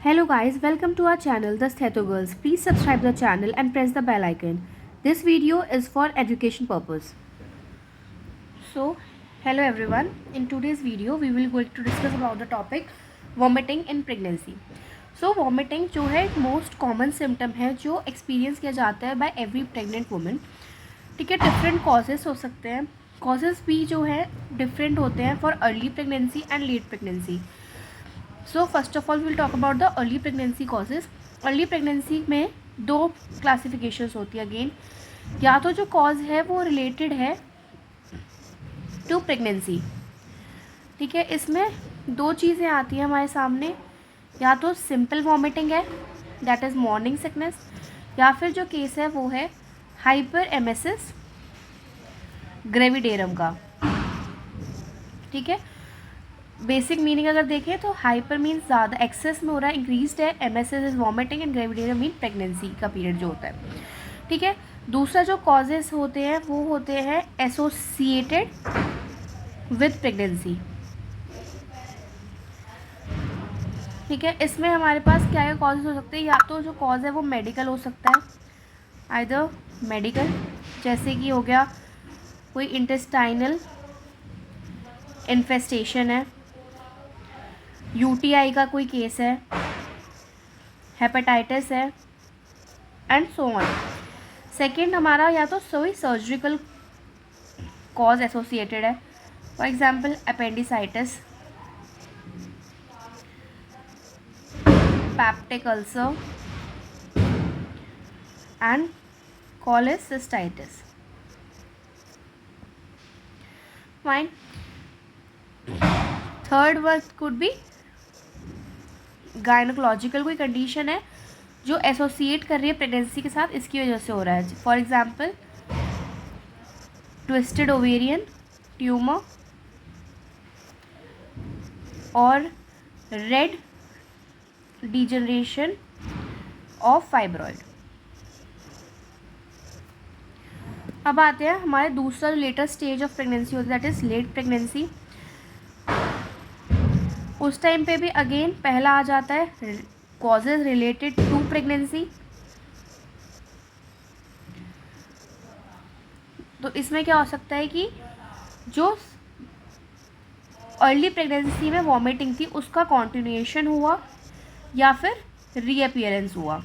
Hello guys, welcome to our channel The Stheto Girls. Please subscribe the channel and press the bell icon. This video is for education purpose. So, hello everyone. In today's video we will going to discuss about the topic vomiting in pregnancy. So vomiting जो है एक most common symptom है जो experience किया जाता है bye every pregnant women. ठीक है, डिफरेंट कॉजेस हो सकते हैं. कॉजेस भी जो है डिफरेंट होते हैं for early pregnancy and let pregnancy. So first of all will talk about the early pregnancy causes. Early pregnancy में दो क्लासिफिकेशंस होती है. अगेन, या तो जो कॉज है वो रिलेटेड है टू प्रेगनेंसी. ठीक है, इसमें दो चीज़ें आती हैं हमारे सामने. या तो सिंपल वॉमिटिंग है, दैट इज़ मॉर्निंग सिकनेस, या फिर जो केस है वो है हाइपर एमेसिस ग्रेविडेरम का. ठीक है, बेसिक मीनिंग अगर देखें तो हाइपर मीन्स ज़्यादा एक्सेस में हो रहा है, इंक्रीज्ड है. MSS is vomiting and gravidarum mean pregnancy का पीरियड जो होता है. ठीक है, दूसरा जो कॉजेज होते हैं वो होते हैं एसोसिएटेड विद प्रेगनेंसी. ठीक है, इसमें हमारे पास क्या क्या कॉजेज हो सकते हैं. या तो जो कॉज है वो मेडिकल हो सकता है, आइदर मेडिकल, जैसे कि हो गया कोई इंटेस्टाइनल इन्फेस्टेशन है, यूटीआई का कोई केस है, हेपेटाइटिस है, एंड सो ऑन. सेकेंड हमारा या तो कोई सर्जिकल कॉज एसोसिएटेड है, for example appendicitis, peptic ulcer and cholecystitis. Fine. Third word could be gynaecological कोई कंडीशन है जो एसोसिएट कर रही है प्रेगनेंसी के साथ, इसकी वजह से हो रहा है. For example twisted ovarian tumour और रेड डिजनरेशन ऑफ फाइब्रॉइड. अब आते हैं हमारे दूसरा जो लेटर स्टेज ऑफ प्रेगनेंसी होता है, दैट इज़ लेट प्रेगनेंसी. उस टाइम पे भी अगेन पहला आ जाता है कॉजेज रिलेटेड टू प्रेगनेंसी. तो इसमें क्या हो सकता है कि जो अर्ली प्रेगनेंसी में वॉमिटिंग थी उसका कॉन्टिन्यूएशन हुआ या फिर रीअपियरेंस हुआ.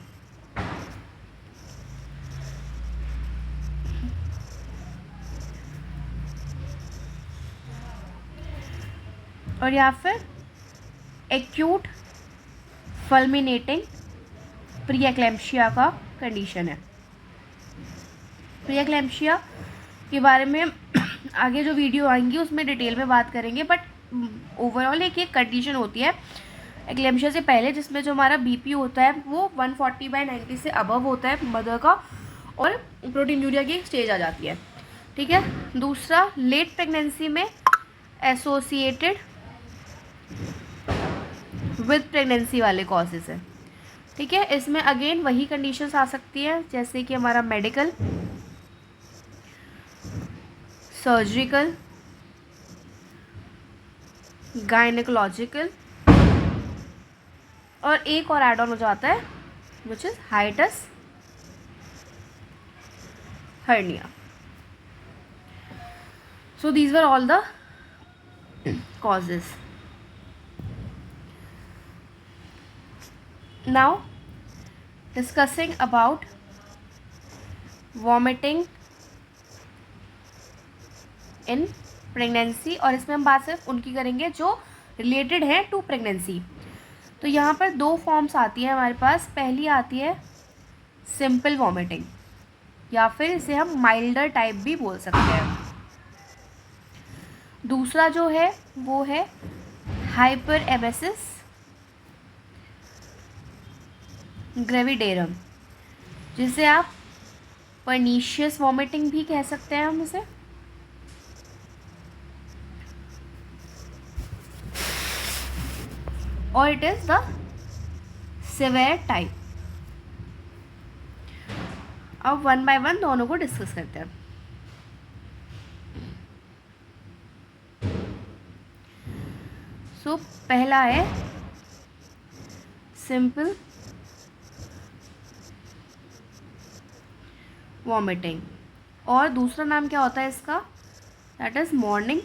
और या फिर एक्यूट फल्मिनेटिंग प्रीएक्लेम्पशिया का कंडीशन है. प्रीएक्लेम्पशिया के बारे में आगे जो वीडियो आएंगी उसमें डिटेल में बात करेंगे, बट ओवरऑल एक कंडीशन होती है एक्लेम्पशिया से पहले जिसमें जो हमारा बीपी होता है वो 140/90 से अबव होता है मदर का, और प्रोटीनूरिया की स्टेज आ जाती है. ठीक है, दूसरा लेट प्रेगनेंसी में एसोसिएटेड विद प्रेगनेंसी वाले कॉजेज़ है. ठीक है, इसमें अगेन वही कंडीशंस आ सकती हैं जैसे कि हमारा मेडिकल, सर्जिकल, गायनेकोलॉजिकल, और एक और एड ऑन हो जाता है which is hiatus hernia. So these were all the causes. Now discussing about vomiting in pregnancy, और इसमें हम बात सिर्फ उनकी करेंगे जो रिलेटेड है टू प्रेगनेंसी. तो यहाँ पर दो फॉर्म्स आती है हमारे पास. पहली आती है सिंपल वॉमिटिंग, या फिर इसे हम माइल्डर टाइप भी बोल सकते हैं. दूसरा जो है वो है हाइपर एमेसिस ग्रेविडेरम, जिसे आप पर्नीशियस वॉमिटिंग भी कह सकते हैं हम इसे. और it is the severe type. अब वन बाय वन दोनों को डिस्कस करते हैं. सो पहला है सिंपल वॉमिटिंग। और दूसरा नाम क्या होता है इसका, दैट इज मॉर्निंग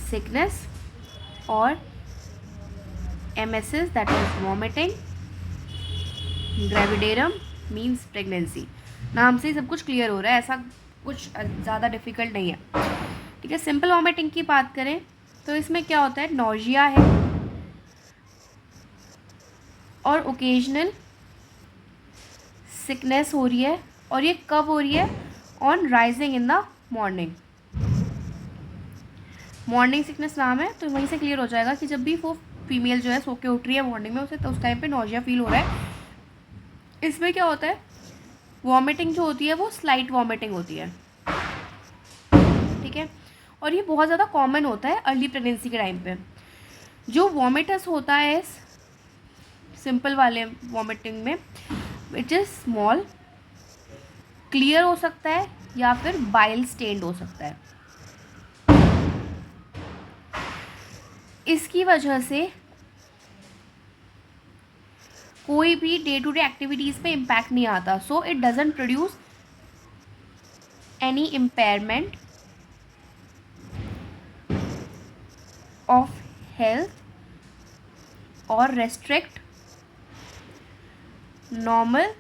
सिकनेस और MSS that is vomiting gravidarum means pregnancy. नाम से ही सब कुछ क्लियर हो रहा है, ऐसा कुछ ज़्यादा डिफिकल्ट नहीं है। ठीक है, सिंपल वॉमिटिंग की बात करें तो इसमें क्या होता है, नॉजिया है और ओकेजनल सिकनेस हो रही है, और ये कब हो रही है, on rising in the morning. Morning sickness नाम है तो वहीं से क्लियर हो जाएगा कि जब भी वो फीमेल जो है सो के उठ रही है मॉर्निंग में, उसे तो उस टाइम पे नॉजिया फील हो रहा है। इसमें क्या होता है, वॉमिटिंग जो होती है वो स्लाइट वॉमिटिंग होती है। ठीक है, और ये बहुत ज़्यादा कॉमन होता है अर्ली प्रेगनेंसी के टाइम पे। जो वॉमिटस होता है सिंपल वाले वॉमिटिंग में, इट इज़ स्मॉल, क्लियर हो सकता है या फिर बाइल स्टेन्ड हो सकता है। इसकी वजह से कोई भी डे टू डे एक्टिविटीज़ पे इम्पैक्ट नहीं आता, so it doesn't produce any impairment of health और रेस्ट्रिक्ट नॉर्मल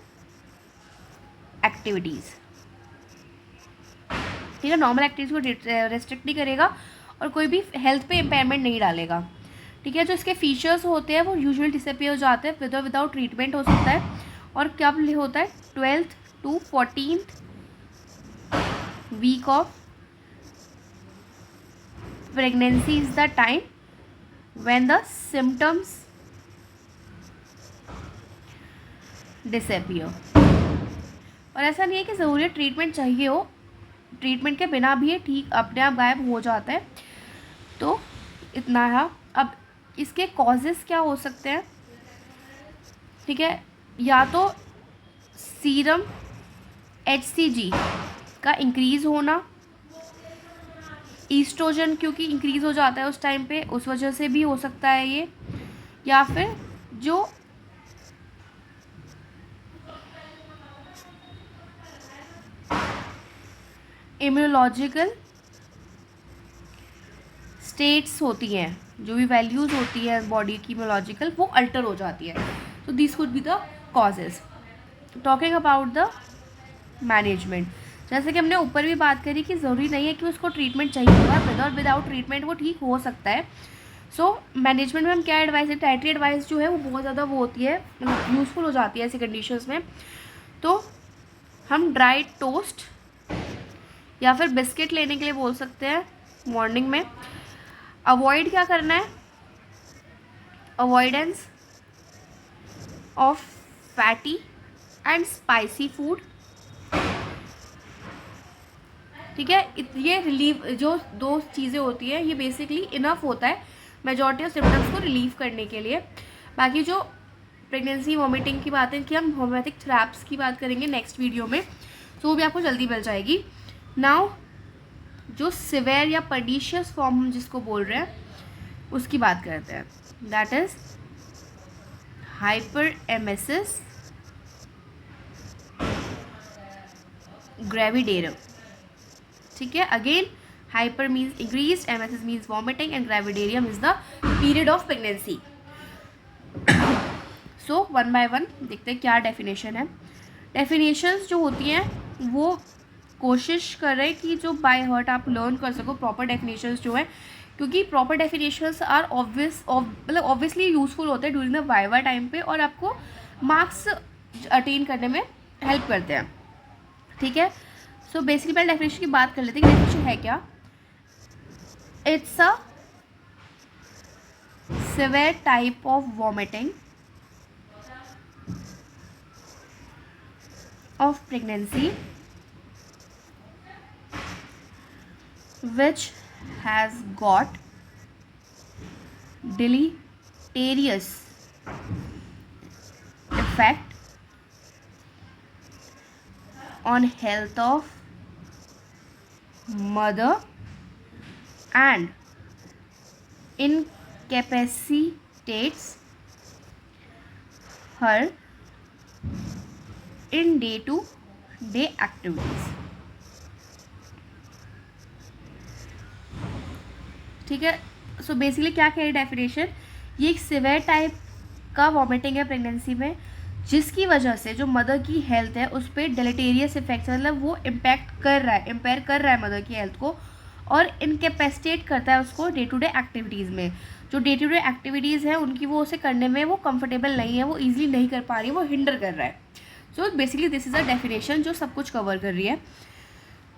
एक्टिविटीज़। ठीक है, नॉर्मल एक्टिविटीज़ को रेस्ट्रिक्ट नहीं करेगा और कोई भी हेल्थ पे इम्पेयरमेंट नहीं डालेगा। ठीक है, जो इसके फीचर्स होते हैं वो यूजुअली डिसअपियर हो जाते हैं, विद और विदाउट ट्रीटमेंट हो सकता है। और कब होता है, 12th to 14th week of pregnancy is the time when the symptoms disappear. और ऐसा नहीं है कि ज़रूरी ट्रीटमेंट चाहिए हो, ट्रीटमेंट के बिना भी ये ठीक अपने आप गायब हो जाता है। तो इतना है। अब इसके कॉजेज़ क्या हो सकते हैं, ठीक है, या तो सीरम HCG का इंक्रीज़ होना, ईस्ट्रोजन क्योंकि इंक्रीज़ हो जाता है उस टाइम पे, उस वजह से भी हो सकता है ये, या फिर जो इम्यूनोलॉजिकल स्टेट्स होती हैं, जो भी वैल्यूज़ होती है बॉडी की इम्यूनोलॉजिकल, वो अल्टर हो जाती है। तो this could be the causes. Talking about the management, जैसे कि हमने ऊपर भी बात करी कि ज़रूरी नहीं है कि उसको ट्रीटमेंट चाहिए होगा, विद और विदाउट ट्रीटमेंट वो ठीक हो सकता है। सो मैनेजमेंट में हम क्या एडवाइस है, डाइटरी एडवाइस जो है वो बहुत ज़्यादा वो होती है, मतलब यूज़फुल हो जाती है ऐसी कंडीशंस में। तो हम ड्राई टोस्ट या फिर बिस्किट लेने के लिए बोल सकते हैं मॉर्निंग में। अवॉइड क्या करना है, avoidance of fatty and spicy food. ठीक है, ये रिलीव जो दो चीज़ें होती है ये बेसिकली इनफ होता है मेजॉरिटी ऑफ सिम्टम्स को रिलीव करने के लिए। बाकी जो प्रेगनेंसी वॉमिटिंग की बात है कि हम होम्योपैथिक थेरेप्स की बात करेंगे नेक्स्ट वीडियो में, तो वो भी आपको जल्दी मिल जाएगी। नाउ जो सिवियर या पर्डिशियस फॉर्म हम जिसको बोल रहे हैं उसकी बात करते हैं, that is hyper emesis gravidarum. ठीक है, again hyper means increase, emesis means vomiting and gravidarum is the period of pregnancy. So one by one देखते हैं क्या डेफिनेशन है। डेफिनेशंस जो होती हैं वो कोशिश कर रहे हैं कि जो बाय हार्ट आप लर्न कर सको प्रॉपर डेफिनेशंस जो है, क्योंकि प्रॉपर डेफिनेशंस आर मतलब ऑब्वियसली यूज़फुल होते हैं ड्यूरिंग द वाइवा टाइम पे और आपको मार्क्स अटेन करने में हेल्प करते हैं। ठीक है, सो बेसिकली पहले डेफिनेशन की बात कर लेते हैं कि डेफिनेशन है क्या। It's a severe type of vomiting of pregnancy which has got deleterious effect on health of mother and incapacitates her in day to day activities. ठीक है, सो बेसिकली क्या कह रही डेफिनेशन, ये एक सिवियर टाइप का वॉमिटिंग है pregnancy में, जिसकी वजह से जो मदर की हेल्थ है उस पर डेलेटेरियस इफेक्ट्स, मतलब वो इम्पेयर कर रहा है मदर की हेल्थ को, और इनकेपेसिटेट करता है उसको डे टू डे एक्टिविटीज़ में। जो डे टू डे एक्टिविटीज़ हैं उनकी वो उसे करने में वो कंफर्टेबल नहीं है, वो ईजिली नहीं कर पा रही है, वो हिंडर कर रहा है। So basically this is a definition जो सब कुछ कवर कर रही है।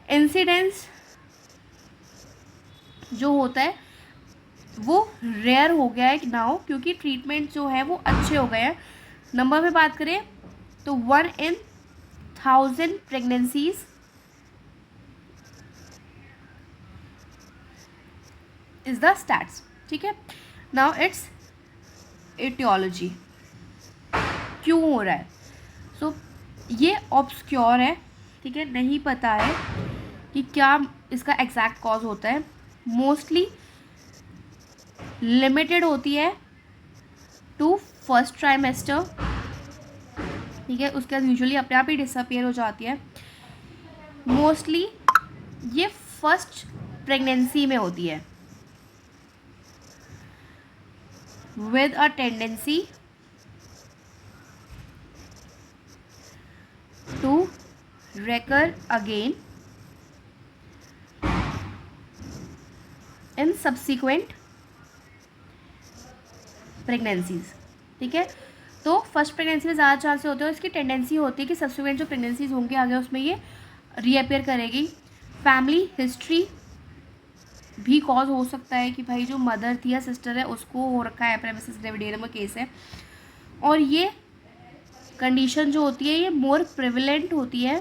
इंसिडेंस जो होता है वो रेयर हो गया है नाउ, क्योंकि ट्रीटमेंट जो है वो अच्छे हो गए हैं। नंबर पे बात करें तो 1 in 1000 pregnancies is the stats. ठीक है, नाउ इट्स एटियोलॉजी, क्यों हो रहा है। सो ये ऑब्सक्योर है, ठीक है, नहीं पता है कि क्या इसका एग्जैक्ट कॉज होता है। मोस्टली लिमिटेड होती है टू फर्स्ट ट्राइमेस्टर, ठीक है, उसके बाद यूजुअली अपने आप ही डिसअपियर हो जाती है। मोस्टली ये फर्स्ट प्रेगनेंसी में होती है, with a tendency to recur again in subsequent pregnancies. ठीक है, तो फर्स्ट प्रेगनेंसी में ज़्यादा चांसेस होते हैं, इसकी टेंडेंसी होती है कि सब्सिक्वेंट जो प्रेगनेंसीज होंगी आगे उसमें ये रीअपियर करेगी। फैमिली हिस्ट्री भी कॉज हो सकता है कि भाई जो मदर थी या सिस्टर है उसको हो रखा है हाइपरेमेसिस ग्रेविडेरियम का केस है, और ये कंडीशन जो होती है ये मोर प्रिविलेंट होती है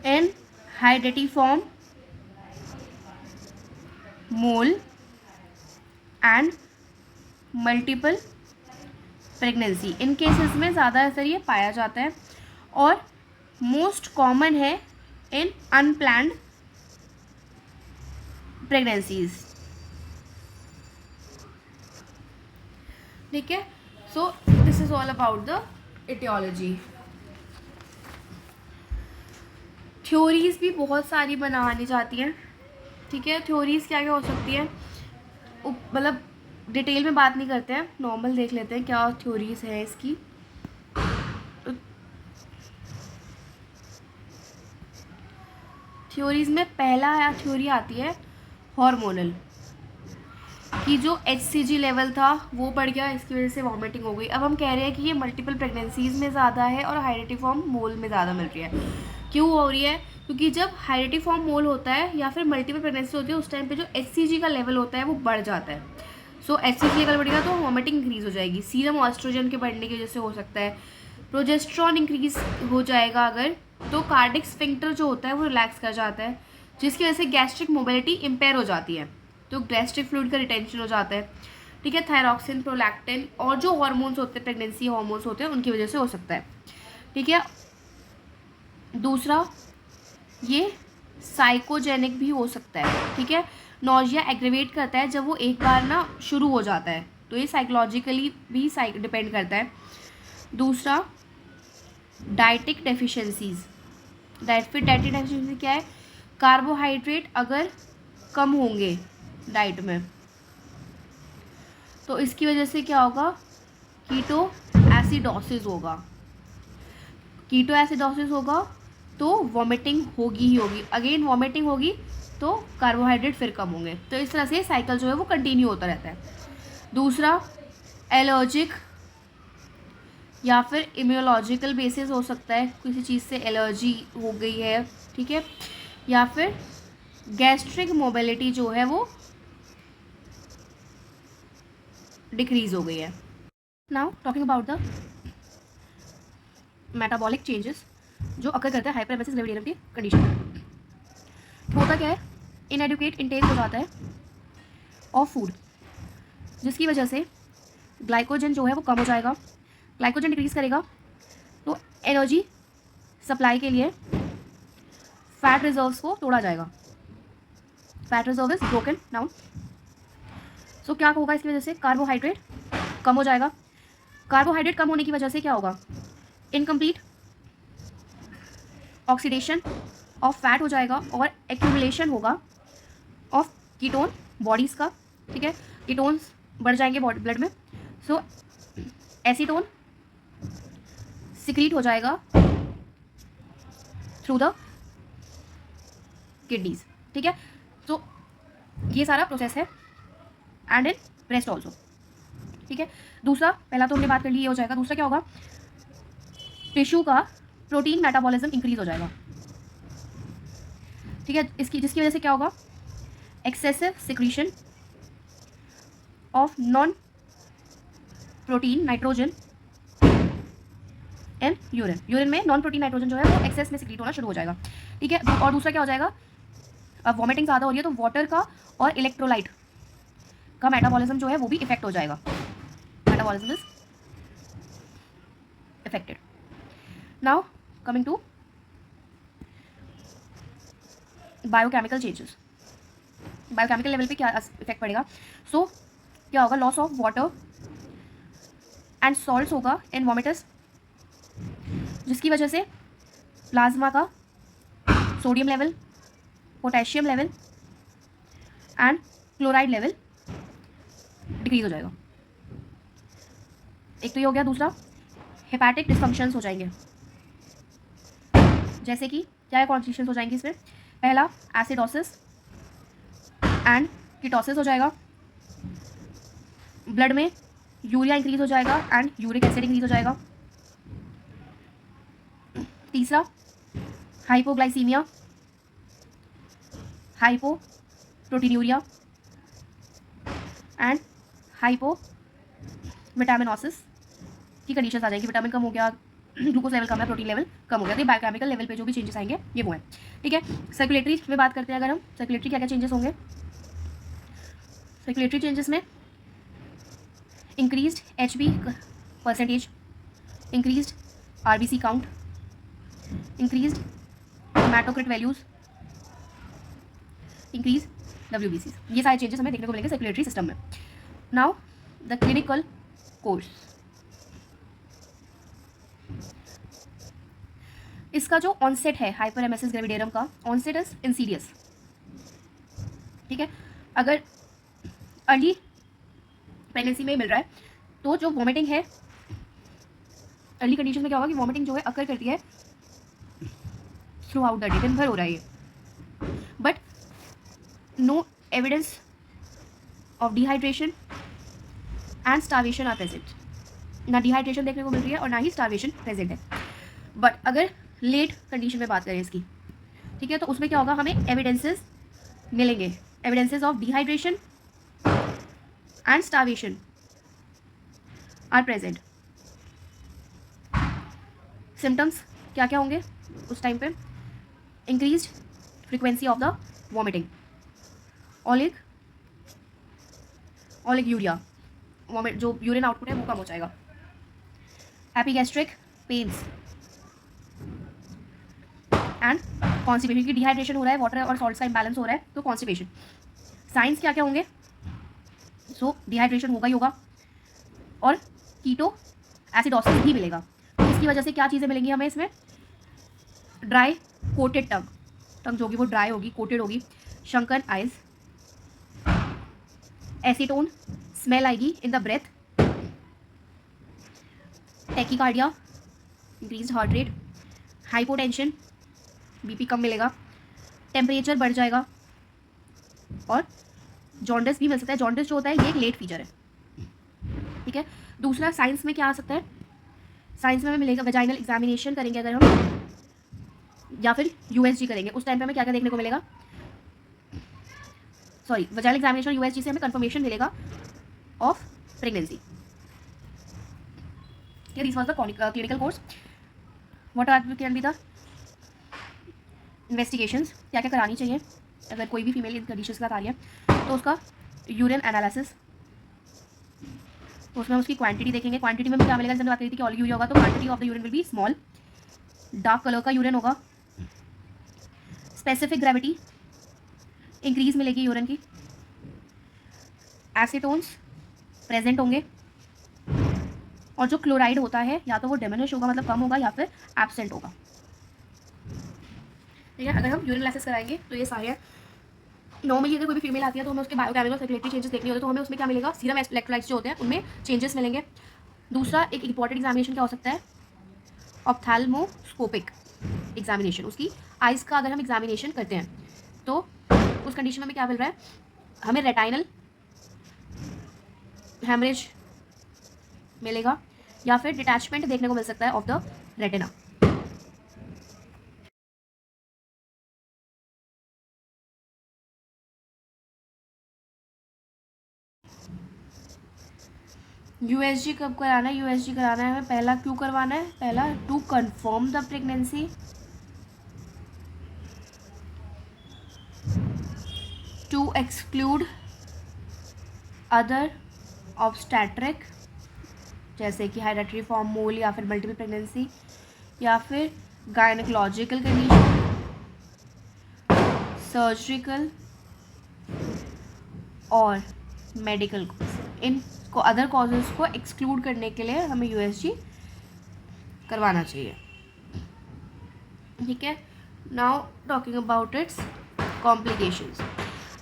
in hydatidiform mole and multiple pregnancy. In cases में ज़्यादातर ये पाया जाता है, और मोस्ट कॉमन है इन अनप्लान्ड प्रेगनेंसीज। ठीक है, so this is all about the aetiology. Theories भी बहुत सारी बनानी जाती हैं। ठीक है, थ्योरीज क्या क्या हो सकती है, मतलब डिटेल में बात नहीं करते हैं, नॉर्मल देख लेते हैं क्या थ्योरीज है इसकी। थ्योरीज में पहला थ्योरी आती है हार्मोनल, कि जो HCG लेवल था वो बढ़ गया, इसकी वजह से वॉमिटिंग हो गई। अब हम कह रहे हैं कि ये मल्टीपल प्रेगनेंसीज में ज़्यादा है और हाइडेटिफॉर्म मोल में ज़्यादा मिल रही है। क्यों हो रही है, क्योंकि जब हाइडेटिफॉर्म मोल होता है या फिर मल्टीपल प्रेगनेंसी होती है उस टाइम पे जो HCG का लेवल होता है वो बढ़ जाता है। सो HCG लेवल बढ़ेगा तो वॉमिटिंग इंक्रीज़ हो जाएगी। सीरम ऑस्ट्रोजन के बढ़ने की वजह से हो सकता है। प्रोजेस्ट्रॉन इंक्रीज हो जाएगा अगर, तो कार्डिक स्फिंक्टर जो होता है वो रिलैक्स कर जाता है, जिसकी वजह से गैस्ट्रिक मोबिलिटी इम्पेयर हो जाती है, तो गैस्ट्रिक फ्लूइड का रिटेंशन हो जाता है। ठीक है, थायरॉक्सिन, प्रोलैक्टिन और जो हार्मोन्स होते हैं, प्रेगनेंसी हार्मोन्स होते हैं, उनकी वजह से हो सकता है। ठीक है, दूसरा ये साइकोजेनिक भी हो सकता है। ठीक है, नॉजिया एग्रेवेट करता है जब वो एक बार ना शुरू हो जाता है, तो ये साइकोलॉजिकली भी डिपेंड करता है। दूसरा डाइटिक डेफिशिएंसीज। डाइटिक डेफिशिएंसी क्या है, कार्बोहाइड्रेट अगर कम होंगे डाइट में तो इसकी वजह से क्या होगा, कीटो एसिडोसिस होगा। कीटो एसिडोसिस होगा तो वॉमिटिंग होगी ही होगी, अगेन वॉमिटिंग होगी तो कार्बोहाइड्रेट फिर कम होंगे, तो इस तरह से साइकिल जो है वो कंटिन्यू होता रहता है। दूसरा एलर्जिक या फिर इम्यूनोलॉजिकल बेसिस हो सकता है, किसी चीज़ से एलर्जी हो गई है। ठीक है, या फिर गैस्ट्रिक मोबिलिटी जो है वो डिक्रीज हो गई है। Now talking about the metabolic changes जो अकर करता है हाइपरमेसिस ग्रेविडेरियम की कंडीशन में। होता क्या है, इनएडुकेट इंटेक हो जाता है ऑफ फूड, जिसकी वजह से ग्लाइकोजन जो है वो कम हो जाएगा। ग्लाइकोजन डिक्रीज करेगा तो एनर्जी सप्लाई के लिए फैट रिजर्व्स को तोड़ा जाएगा। Fat reserve is broken down. So क्या होगा इसकी वजह से, कार्बोहाइड्रेट कम हो जाएगा। कार्बोहाइड्रेट कम होने की वजह से क्या होगा, इनकम्प्लीट ऑक्सीडेशन ऑफ फैट हो जाएगा और एक्यूमुलेशन होगा ऑफ कीटोन बॉडीज़ का, ठीक है, कीटोन्स बढ़ जाएंगे ब्लड में। सो एसीटोन सिक्रीट हो जाएगा थ्रू द किडनीज, ठीक है। तो ये सारा प्रोसेस है एंड इन ब्रेस्ट ऑल्सो, ठीक है। दूसरा, पहला तो हमने बात कर ली, ये हो जाएगा। दूसरा क्या होगा, टिश्यू का प्रोटीन मेटाबॉलिज्म इंक्रीज हो जाएगा, ठीक है। इसकी जिसकी वजह से क्या होगा, excessive secretion of non protein nitrogen in urine. Urine में नॉन प्रोटीन नाइट्रोजन जो है वो एक्सेस में सिक्रीट होना शुरू हो जाएगा, ठीक है। और दूसरा क्या हो जाएगा, अब वॉमिटिंग ज़्यादा हो रही है तो वाटर का और इलेक्ट्रोलाइट का मेटाबॉलिज्म जो है वो भी इफेक्ट हो जाएगा, metabolism is affected. Now coming to biochemical changes. Biochemical level पे क्या इफेक्ट पड़ेगा, सो क्या होगा, loss of water and salts होगा इन वॉमिटस, जिसकी वजह से प्लाज्मा का sodium level, potassium level and chloride level decrease हो जाएगा। एक तो ये हो गया। दूसरा, हेपेटिक डिस्फंक्शंस हो जाएंगे, जैसे कि क्या कॉन्स्टिट्यूशंस हो जाएंगी इसमें, पहला एसिडोसिस एंड कीटोसिस हो जाएगा, ब्लड में यूरिया इंक्रीज हो जाएगा एंड यूरिक एसिड इंक्रीज हो जाएगा। तीसरा, हाइपोग्लाइसीमिया, हाइपोप्रोटीनूरिया एंड हाइपो विटामिनोसिस की कंडीशंस आ जाएंगी। विटामिन कम हो गया, ग्लूकोज लेवल कम है, प्रोटीन लेवल कम हो गया। तो बायोकेमिकल लेवल पे जो भी चेंजेस आएंगे ये वो है, ठीक है। सर्कुलेटरी में बात करते हैं अगर हम, सर्कुलेटरी क्या क्या चेंजेस होंगे। सर्कुलेटरी चेंजेस में increased HB percentage, increased RBC count, increased haematocrit values, increase WBCs, ये सारे चेंजेस हमें देखने को मिलेंगे सर्कुलेटरी सिस्टम में। Now the clinical course. इसका जो ऑनसेट है हाइपरएमेसिस ग्रेविडेरम का, ऑनसेट इज इंसीडियस, ठीक है। अगर अर्ली प्रेगनेंसी में मिल रहा है तो जो वॉमिटिंग है, अर्ली कंडीशन में क्या होगा कि वॉमिटिंग जो है अकर करती है थ्रू आउट द डे, दिन भर हो रहा है ये, but no evidence of dehydration and starvation are present. ना डिहाइड्रेशन देखने को मिल रही है और ना ही स्टार्वेशन प्रेजेंट है। बट अगर लेट कंडीशन में बात करें इसकी, ठीक है, तो उसमें क्या होगा, हमें एविडेंसेस मिलेंगे, evidences of dehydration and starvation are present. Symptoms क्या क्या होंगे उस टाइम पे, increased frequency of the vomiting, oliguria, vomit जो यूरिन आउटपुट है वो कम हो जाएगा, एपिगैस्ट्रिक पेन्स एंड कॉन्स्टिपेशन, की डिहाइड्रेशन हो रहा है, वाटर और सॉल्ट का इंबैलेंस हो रहा है तो कॉन्स्टिपेशन। साइंस क्या क्या होंगे, सो डिहाइड्रेशन होगा ही होगा और कीटो एसिडोसिस भी मिलेगा। तो इसकी वजह से क्या चीज़ें मिलेंगी हमें इसमें, ड्राई कोटेड टंग जो होगी वो ड्राई होगी, कोटेड होगी, शंकन आइज, एसीटोन स्मेल आएगी in the breath, tachycardia, increased heart rate, hypotension, BP कम मिलेगा, टेम्परेचर बढ़ जाएगा और जॉन्डिस भी मिल सकता है। जॉन्डिस जो होता है ये एक लेट फीचर है, ठीक है। दूसरा, साइंस में क्या आ सकता है, साइंस में हमें मिलेगा वेजाइनल एग्जामिनेशन करेंगे अगर हम, या फिर USG करेंगे, उस टाइम पे हमें क्या क्या देखने को मिलेगा, सॉरी वेजाइनल एग्जामिनेशन USG से हमें कंफर्मेशन मिलेगा of pregnancy. This was the clinical course. What are can be the investigations, क्या क्या करानी चाहिए अगर कोई भी फीमेल इन कंडीशंस के साथ आ रही है, तो उसका यूरिन एनालिसिस, तो उसमें उसकी क्वांटिटी देखेंगे। क्वांटिटी में क्या मिलेगा, जैसे बात करी थी कि ऑलिग यूरिया होगा तो quantity of the urine will be small, dark colour का यूरिन होगा, स्पेसिफिक ग्रेविटी इंक्रीज मिलेगी यूरिन की, एसीटोन्स प्रेजेंट होंगे और जो क्लोराइड होता है या तो वो डिमिनिश होगा, मतलब कम होगा, या फिर एब्सेंट होगा। ठीक है, अगर हम यूरिन एनालिसिस कराएंगे तो ये सारे नॉर्मली अगर कोई भी फीमेल आती है तो हमें उसके बायोकेमिकल सर्कुलेटरी चेंजेस देखने होते हैं, तो हमें उसमें क्या मिलेगा, सीरम इलेक्ट्रोलाइट्स जो होते हैं उनमें चेंजेस मिलेंगे। दूसरा एक इंपॉर्टेंट एग्जामिनेशन क्या हो सकता है, ऑप्थेल्मोस्कोपिक एग्जामिनेशन, उसकी आइज़ का अगर हम एग्जामिनेशन करते हैं तो उस कंडीशन में हमें क्या मिल रहा है, हमें रेटाइनल हेमरेज मिलेगा या फिर डिटैचमेंट देखने को मिल सकता है ऑफ द रेटिना। यूएसजी कब कराना है, यूएसजी कराना है हमें पहला क्यों करवाना है, पहला to confirm the pregnancy, to exclude other obstetric जैसे कि हेरिडिटरी फॉर्म मोल या फिर मल्टीपल प्रेगनेंसी, या फिर गायनेकोलॉजिकल कंडीशन, सर्जिकल और medical cause, in other causes को एक्सक्लूड करने के लिए हमें यूएसजी करवाना चाहिए। ठीक है, now talking about it's complications.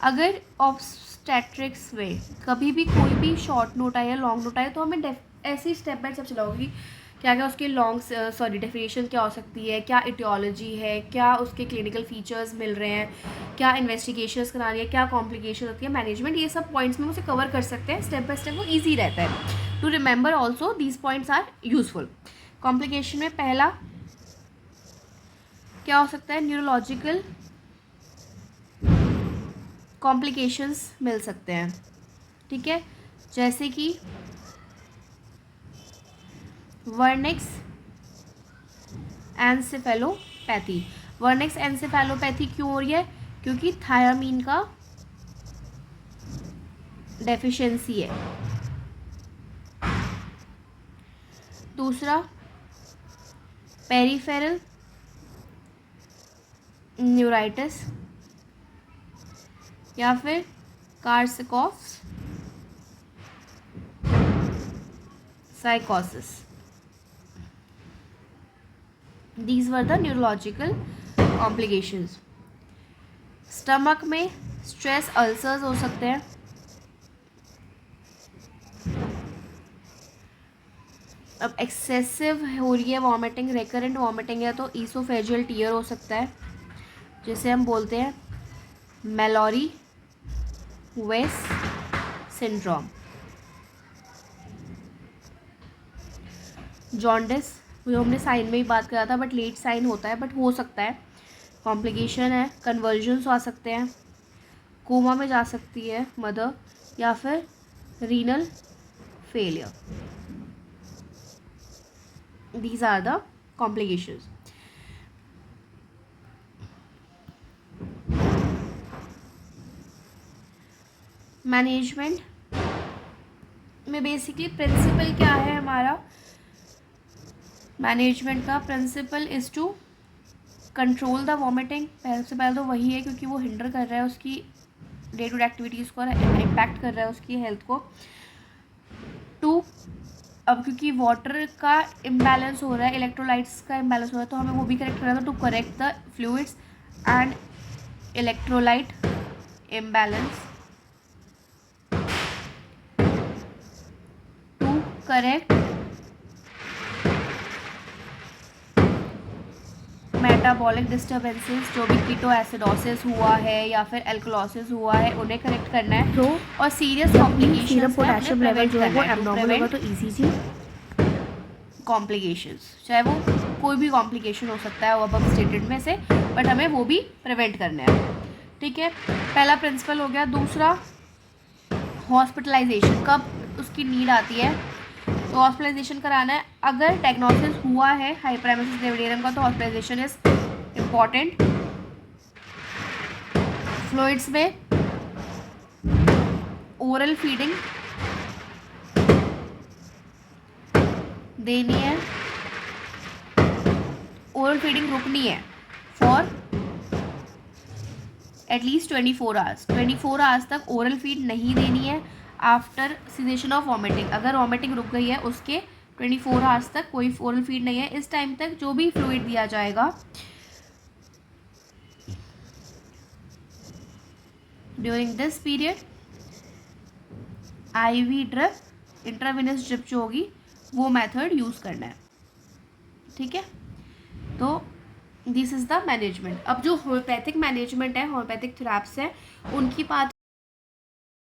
अगर ऑब्स्टेट्रिक्स में कभी भी कोई भी शॉर्ट नोट आए या लॉन्ग नोट आए तो हमें ऐसे ही स्टेप बाय स्टेप चलाओगी क्या क्या उसके डेफिनेशन क्या हो सकती है, क्या इटियोलॉजी है, क्या उसके क्लिनिकल फीचर्स मिल रहे हैं, क्या इन्वेस्टिगेशंस करानी है, क्या कॉम्प्लिकेशन होती है, मैनेजमेंट, ये सब पॉइंट्स में उसे कवर कर सकते हैं स्टेप बाय स्टेप, वो ईजी रहता है to remember. Also these points are useful. Complication में पहला क्या हो सकता है, न्यूरोलॉजिकल कॉम्प्लिकेशंस मिल सकते हैं। ठीक है, जैसे कि वर्निक्स एन्सेफेलोपैथी। वर्निक्स एन्सेफेलोपैथी क्यों हो रही है, क्योंकि थायामीन का डेफिशिएंसी है। दूसरा पेरिफेरल न्यूराइटिस या फिर कार्सिकोस साइकोसिस। These were the neurological complications. Stomach में स्ट्रेस अल्सर्स हो सकते हैं। अब एक्सेसिव हो रही है वॉमिटिंग, रिकरेंट वॉमिटिंग है तो ईसोफेजियल टीयर हो सकता है, जिसे हम बोलते हैं मेलोरी वेस सिंड्रोम। जॉन्डिस जो हमने साइन में ही बात करा था, बट लेट साइन होता है, बट हो सकता है, कॉम्प्लिकेशन है। कन्वर्जन्स आ सकते हैं, कोमा में जा सकती है मदर, या फिर renal failure. These are the complications. Management में बेसिकली प्रिंसिपल क्या है हमारा, मैनेजमेंट का principle is to control the vomiting. पहले से पहले तो वही है, क्योंकि वो हिंडर कर रहा है उसकी डे टू डे एक्टिविटीज़ को, इम्पैक्ट कर रहा है उसकी हेल्थ को। टू, अब क्योंकि वाटर का इम्बैलेंस हो रहा है, इलेक्ट्रोलाइट्स का इम्बैलेंस हो रहा है, तो हमें वो भी करेक्ट करना था, to correct the fluids and electrolyte imbalance, to correct metabolic disturbances, जो भी कीटो एसिडोसिस हुआ है या फिर एल्कलोसिस हुआ है उन्हें करेक्ट करना है। तो और सीरियस कॉम्प्लिकेशंस पोटेशियम लेवल जो है वो एब्नॉर्मल होगा तो ईसीजी कॉम्प्लिकेशंस, चाहे वो कोई भी कॉम्प्लिकेशन हो सकता है वो अब स्टेटेड में से, बट हमें वो भी प्रिवेंट करना है। ठीक है, पहला प्रिंसिपल हो गया। दूसरा हॉस्पिटलाइजेशन, कब उसकी नीड आती है तो हॉस्पिटलाइजेशन कराना है। अगर डायग्नोसिस हुआ है हाइपरेमेसिस ग्रेविडियरम का तो हॉस्पिटलाइजेशन इज इम्पॉर्टेंट। फ्लूइड्स में ओरल फीडिंग देनी है, ओरल फीडिंग रुकनी है फॉर एटलीस्ट 24 आवर्स। 24 आवर्स तक ओरल फीड नहीं देनी है आफ्टर सीजेशन ऑफ वॉमिटिंग। अगर वॉमिटिंग रुक गई है उसके 24 आवर्स तक कोई ओरल फीड नहीं है। इस टाइम तक जो भी फ्लूइड दिया जाएगा during this period IV drip intravenous drip जो होगी वो मेथड यूज़ करना है, ठीक है। तो दिस इज़ द मैनेजमेंट। अब जो होम्योपैथिक मैनेजमेंट है, होम्योपैथिक थेराप्स है, उनकी बात